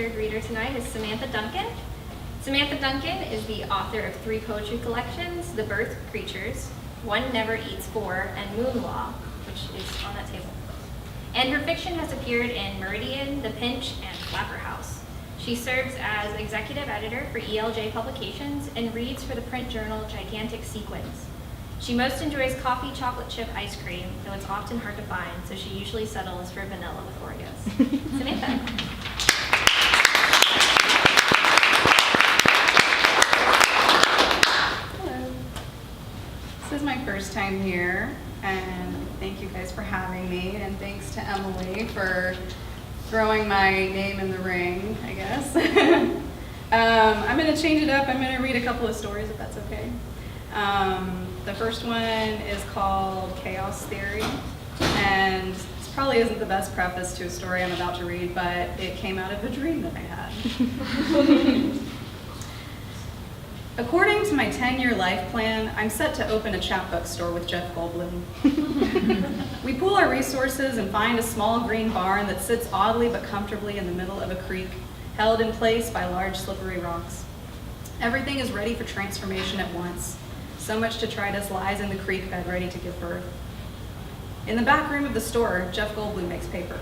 featured reader tonight is Samantha Duncan. Samantha Duncan is the author of 3 poetry collections, The Birth Creatures, One Never Eats 4, and Moon Law, which is on that table. And her fiction has appeared in Meridian, The Pinch, and Flapper House. She serves as executive editor for ELJ Publications and reads for the print journal Gigantic Sequins. She most enjoys coffee chocolate chip ice cream, though it's often hard to find, so she usually settles for vanilla with Oreos. Samantha. Hello. This is my first time here, and thank you guys for having me, and thanks to Emily for throwing my name in the ring, I guess. I'm going to change it up. I'm going to read a couple of stories, if that's okay. The first one is called Chaos Theory, and this probably isn't the best preface to a story I'm about to read, but it came out of a dream that I had. According to my 10-year life plan, I'm set to open a chapbook store with Jeff Goldblum. We pool our resources and find a small green barn that sits oddly but comfortably in the middle of a creek, held in place by large slippery rocks. Everything is ready for transformation at once. So much detritus lies in the creek bed ready to give birth. In the back room of the store, Jeff Goldblum makes paper.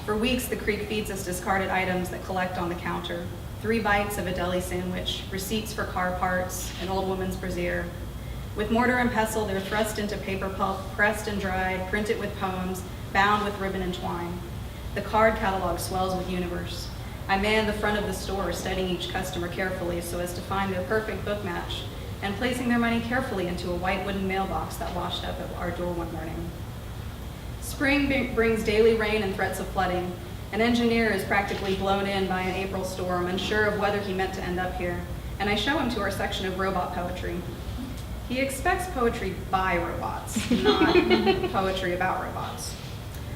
For weeks, the creek feeds us discarded items that collect on the counter. 3 bites of a deli sandwich, receipts for car parts, an old woman's brassiere. With mortar and pestle, they're thrust into paper pulp, pressed and dried, printed with poems, bound with ribbon and twine. The card catalog swells with universe. I man the front of the store, studying each customer carefully so as to find their perfect book match, and placing their money carefully into a white wooden mailbox that washed up at our door one morning. Spring brings daily rain and threats of flooding. An engineer is practically blown in by an April storm, unsure of whether he meant to end up here, and I show him to our section of robot poetry. He expects poetry by robots, not poetry about robots.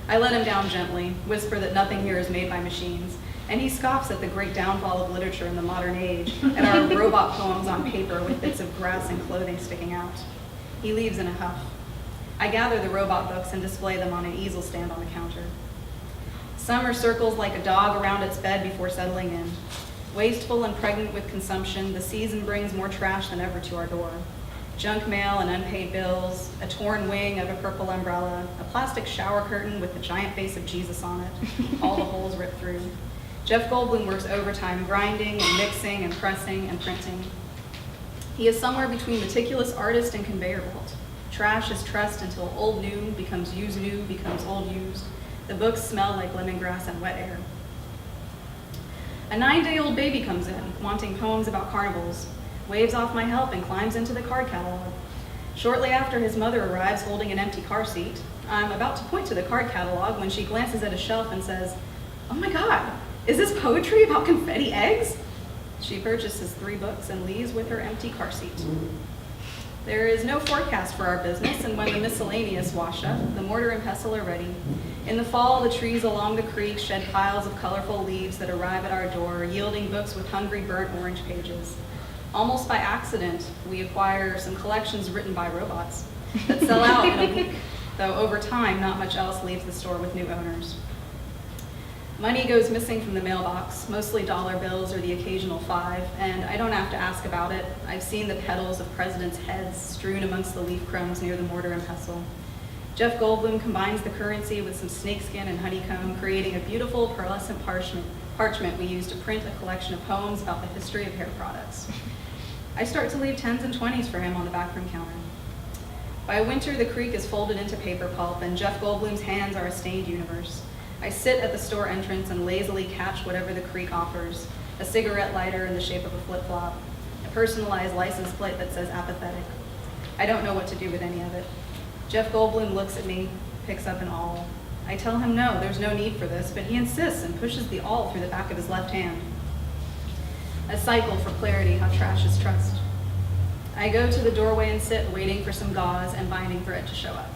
I let him down gently, whisper that nothing here is made by machines, and he scoffs at the great downfall of literature in the modern age, at our robot poems on paper with bits of grass and clothing sticking out. He leaves in a huff. I gather the robot books and display them on an easel stand on the counter. Summer circles like a dog around its bed before settling in. Wasteful and pregnant with consumption, the season brings more trash than ever to our door. Junk mail and unpaid bills, a torn wing of a purple umbrella, a plastic shower curtain with the giant face of Jesus on it, all the holes ripped through. Jeff Goldblum works overtime, grinding and mixing and pressing and printing. He is somewhere between meticulous artist and conveyor belt. Trash is trussed until old new becomes used new becomes old used. The books smell like lemongrass and wet air. A 9-day-old baby comes in, wanting poems about carnivals, waves off my help and climbs into the card catalog. Shortly after his mother arrives holding an empty car seat, I'm about to point to the card catalog when she glances at a shelf and says, "Oh my God, is this poetry about confetti eggs?" She purchases 3 books and leaves with her empty car seat. There is no forecast for our business, and when the miscellaneous wash up, the mortar and pestle are ready. In the fall, the trees along the creek shed piles of colorful leaves that arrive at our door, yielding books with hungry burnt orange pages. Almost by accident, we acquire some collections written by robots that sell out in a week, though over time, not much else leaves the store with new owners. Money goes missing from the mailbox, mostly dollar bills or the occasional 5, and I don't have to ask about it. I've seen the petals of presidents' heads strewn amongst the leaf crumbs near the mortar and pestle. Jeff Goldblum combines the currency with some snakeskin and honeycomb, creating a beautiful pearlescent parchment we use to print a collection of poems about the history of hair products. I start to leave 10s and 20s for him on the backroom counter. By winter, the creek is folded into paper pulp, and Jeff Goldblum's hands are a stained universe. I sit at the store entrance and lazily catch whatever the creek offers, a cigarette lighter in the shape of a flip-flop, a personalized license plate that says apathetic. I don't know what to do with any of it. Jeff Goldblum looks at me, picks up an awl. I tell him no, there's no need for this, but he insists and pushes the awl through the back of his left hand. A cycle for clarity, how trash is trussed. I go to the doorway and sit, waiting for some gauze and binding thread to show up.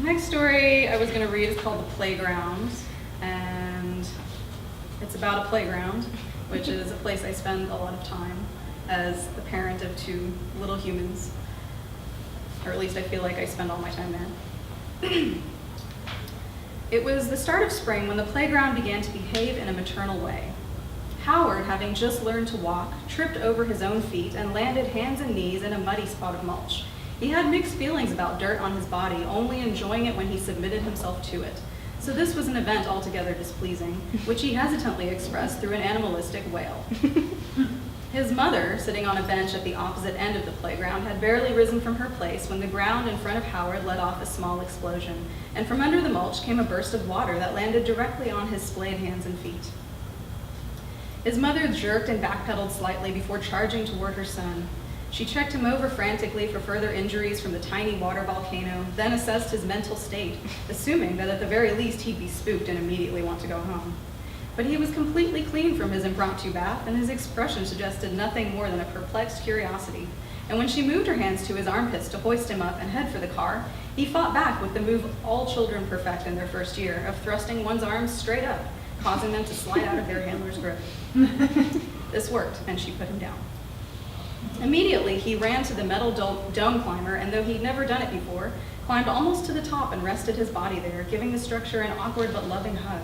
Next story I was going to read is called The Playground, and it's about a playground, which is a place I spend a lot of time as the parent of 2 little humans. or at least I feel like I spend all my time there. It was the start of spring when the playground began to behave in a maternal way. Howard, having just learned to walk, tripped over his own feet and landed hands and knees in a muddy spot of mulch. He had mixed feelings about dirt on his body, only enjoying it when he submitted himself to it. So this was an event altogether displeasing, which he hesitantly expressed through an animalistic wail. His mother, sitting on a bench at the opposite end of the playground, had barely risen from her place when the ground in front of Howard let off a small explosion, and from under the mulch came a burst of water that landed directly on his splayed hands and feet. His mother jerked and backpedaled slightly before charging toward her son. She checked him over frantically for further injuries from the tiny water volcano, then assessed his mental state, assuming that at the very least he'd be spooked and immediately want to go home. But he was completely clean from his impromptu bath, and his expression suggested nothing more than a perplexed curiosity. And when she moved her hands to his armpits to hoist him up and head for the car, he fought back with the move all children perfect in their first year of thrusting one's arms straight up, causing them to slide out of their handler's grip. This worked, and she put him down. Immediately, he ran to the metal dome climber, and though he'd never done it before, climbed almost to the top and rested his body there, giving the structure an awkward but loving hug.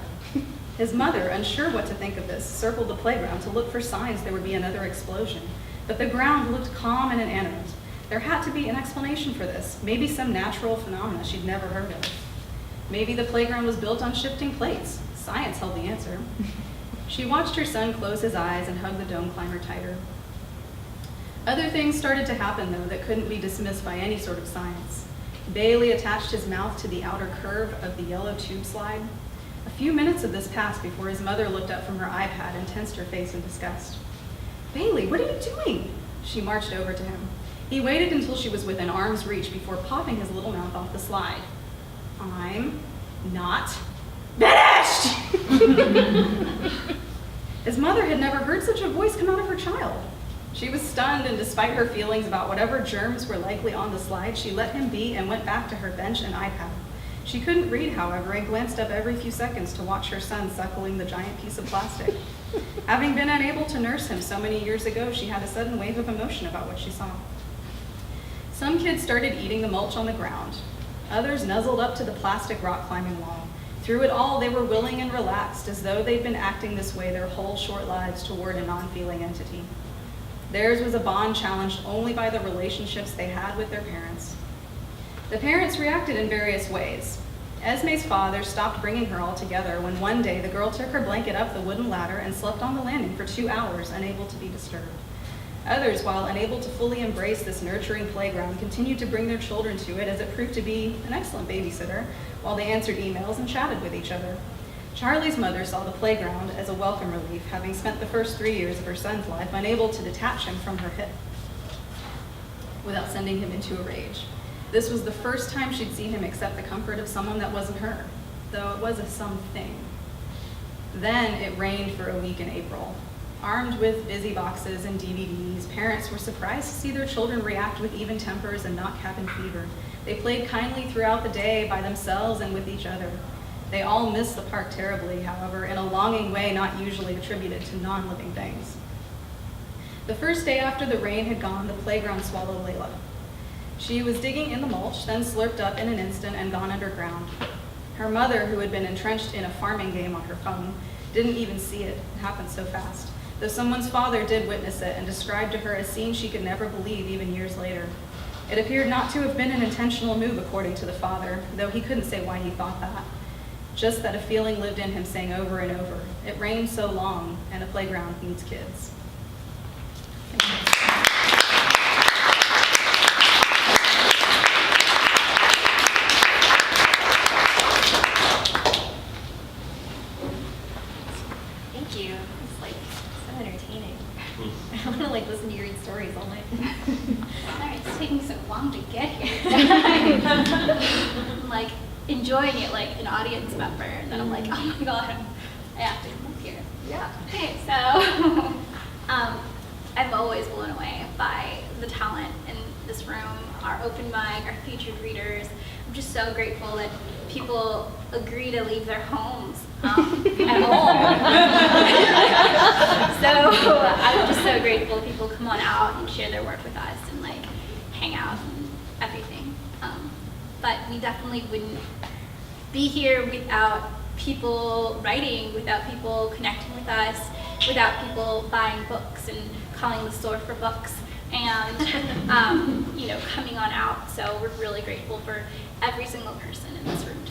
His mother, unsure what to think of this, circled the playground to look for signs there would be another explosion. But the ground looked calm and inanimate. There had to be an explanation for this, maybe some natural phenomena she'd never heard of. Maybe the playground was built on shifting plates. Science held the answer. She watched her son close his eyes and hug the dome climber tighter. Other things started to happen, though, that couldn't be dismissed by any sort of science. Bailey attached his mouth to the outer curve of the yellow tube slide. A few minutes of this passed before his mother looked up from her iPad and tensed her face in disgust. "Bailey, what are you doing?" She marched over to him. He waited until she was within arm's reach before popping his little mouth off the slide. "I'm not finished!" His mother had never heard such a voice come out of her child. She was stunned, and despite her feelings about whatever germs were likely on the slide, she let him be and went back to her bench and iPad. She couldn't read, however, and glanced up every few seconds to watch her son suckling the giant piece of plastic. Having been unable to nurse him so many years ago, she had a sudden wave of emotion about what she saw. Some kids started eating the mulch on the ground. Others nuzzled up to the plastic rock climbing wall. Through it all, they were willing and relaxed, as though they'd been acting this way their whole short lives toward a non-feeling entity. Theirs was a bond challenged only by the relationships they had with their parents. The parents reacted in various ways. Esme's father stopped bringing her all together when one day the girl took her blanket up the wooden ladder and slept on the landing for 2 hours, unable to be disturbed. Others, while unable to fully embrace this nurturing playground, continued to bring their children to it, as it proved to be an excellent babysitter, while they answered emails and chatted with each other. Charlie's mother saw the playground as a welcome relief, having spent the first 3 years of her son's life unable to detach him from her hip without sending him into a rage. This was the first time she'd seen him accept the comfort of someone that wasn't her, though it was a something. Then it rained for a week in April. Armed with busy boxes and DVDs, parents were surprised to see their children react with even tempers and not cabin fever. They played kindly throughout the day by themselves and with each other. They all missed the park terribly, however, in a longing way not usually attributed to non-living things. The first day after the rain had gone, the playground swallowed Layla. She was digging in the mulch, then slurped up in an instant and gone underground. Her mother, who had been entrenched in a farming game on her phone, didn't even see it. It happened so fast. Though someone's father did witness it and described to her a scene she could never believe even years later. It appeared not to have been an intentional move, according to the father, though he couldn't say why he thought that. Just that a feeling lived in him saying over and over, "It rained so long, and a playground needs kids." Thank you. It's like so entertaining. I want to like listen to you read stories all night. Sorry, it's taking so long to get here. I'm like enjoying it like an audience member, and then I'm like, oh my god, I have to come up here. Yeah. Okay, so I'm always blown away by the talent in this room, our open mic, our featured readers. I'm just so grateful that people agree to leave their homes at home. So I'm just so grateful people come on out and share their work with us and like hang out and everything. but we definitely wouldn't be here without people writing, without people connecting with us, without people buying books and calling the store for books and coming on out. So we're really grateful for every single person in this room.